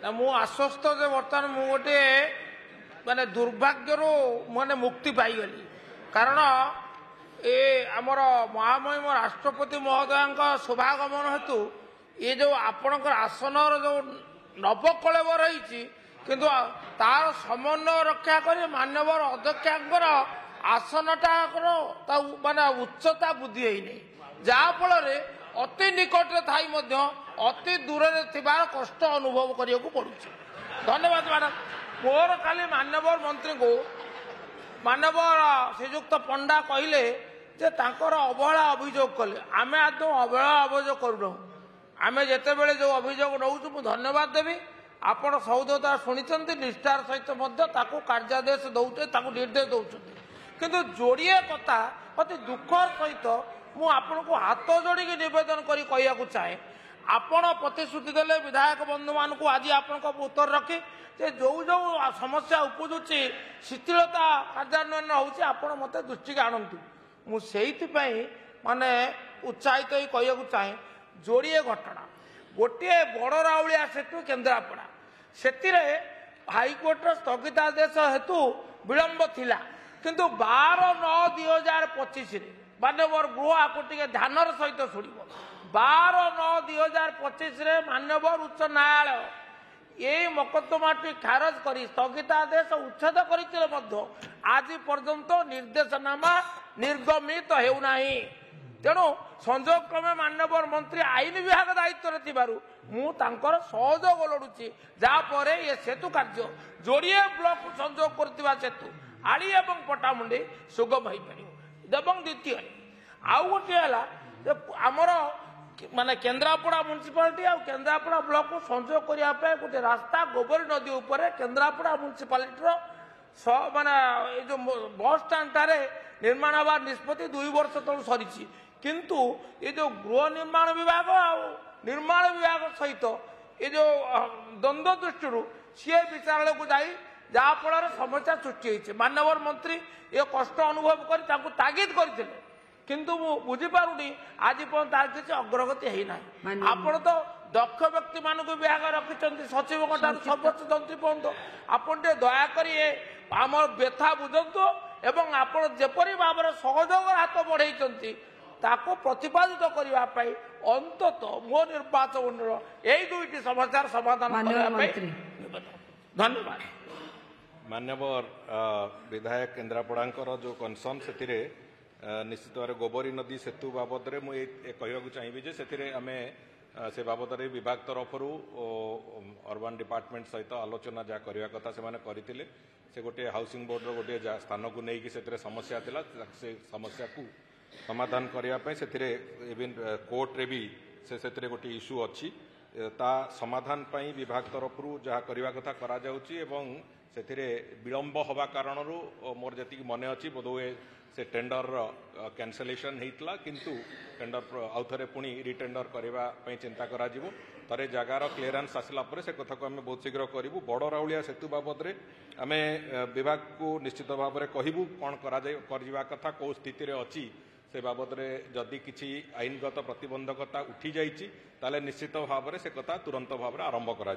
मु आश्वस्त जे बर्तमान मु गोटे माने दुर्भाग्य माने मुक्ति पाईगली कारण ए आमर महामहिम राष्ट्रपति महोदय शुभागमन हेतु ये जो आपणकर आसन जो नवकलेब रही किंतु तार समन्वय रक्षा कर मान्यवर अध्यक्षांकर आसनटा माने उच्चता बुद्धि होनी जहाँफल अति निकट थी अति दूर थिबार कष्ट अनुभव करिया को पड़ुछि। धन्यवाद मैडम। मोर खाली मान्यवर मंत्री को मान्यवर श्रीजुक्त पंडा कहले जे तांकर अवहेला अभियोग कले आमे आदौ अवहेला अभियोग करूँ आमे जेते बेले जो अभियोग नौचु मु धन्यवाद देवी आपण सौदता शुणी निष्ठार सहित कार्यादेश दौचे निर्देश दौरान किंतु जोड़िए कथा अति दुखर सहित मु आपन को हाथ जोड़ी निवेदन करी कहया चाहे आपण प्रतिश्रुति देले विधायक बंधु मान को आज आपण उत्तर रखी जे जो जो समस्या उपजुची शिथिलता कार्यान्वयन होउची आपण मते दृष्टि आणंतु मु सेइथिपई माने उत्साहित होई कहया चाहे जोड़िए घटना गोटे बड़ राउलिया सेतु केन्द्रापड़ा सेतिरे हाईकोर्ट स्थगितादेश हेतु विलंब थिला किंतु 12/9/2025 मान्यवर गृह आपको ध्यान सहित शुण 12/9/2025 मान्यवर उच्च न्यायालय यही मकद्दमाटी खारज कर स्थगितादेश उच्छेद कर आज पर्यंत निर्देशनामा निर्गमित होना तेणु संजोग क्रमे मान्यवर मंत्री आईन विभाग दायित्व मुझर सहयोग लोड़ुची जहाँपर ये सेतु कार्य जोड़िए ब्लॉक संजोग कर सेतु आड़ी एवं पटामुंडी सुगम हो पार। द्वितीय आउ गोटे आमर माने केन्द्रापड़ा म्युनिसिपालिटी आ केन्द्रापड़ा ब्लॉक को संजोग करने गोटे रास्ता गोबरी नदी उपर केन्द्रापड़ा म्युनिसिपालिटी माने जो बस स्टाण्ड निर्माण हबार निष्पत्ति 2 वर्ष तलू सरी किंतु ये जो गृह निर्माण विभाग आ निर्माण विभाग सहित ये जो द्वंद्व दृष्टि सी विचारालय को जाई जहाँफल समस्या सृष्टि होती मान्यवर मंत्री ये कष्ट अनुभव कर तागिद करते किंतु मु बुझीपारुनी आज तार किसी अग्रगति है आपण तो दक्ष व्यक्ति मान विभाग रखिंट सचिव सर्वोच्च तंत्री पर्यंत आपन दयाकोर आम व्यथा बुझंतु एवं आपड़ जेपरी भाव सहयोग हाथ बढ़ाई ताको प्रतिपादित करने अंतत मो निर्वाचन यही 2टी समस्यार समाधान धन्यवाद। मान्यवर विधायक केन्द्रापड़ा जो कनसर्न से निश्चित भाव गोबरी नदी सेतु बाबद में मुझे कहूँ चाहिए से आम से बाबद विभाग तरफ अर्बन डिपार्टमेंट सहित आलोचना जहाँ करने कथा से गोटे हाउसिंग बोर्ड गोटे स्थान को लेकिन समस्या थिला से समस्या को समाधान करने इवन कोर्ट रे भी से गोटे इश्यू अच्छी ता समाधान पाई विभाग तरफ जहाँ करने कथा करा जाउची एवं से विलंब हवा कारण मोर जी मन अच्छी बोधहुए से टेंडर कैंसलेशन होता किंतु टेंडर आउ थे पुणी रिटेंडर करने चिंता करा थे जगार क्लीयरेंस आसला से कथा को आम बहुत शीघ्र करूँ बड़ राउलिया सेतु बाबद आम विभाग को निश्चित भाव में कहूँ कौन करवा कथा कौ स्थित अच्छी से बाबद जदि किसी आईनगत प्रतिबंधकता उठी जाइए निश्चित भाव में से कथा तुरंत भाव में आरंभ करा।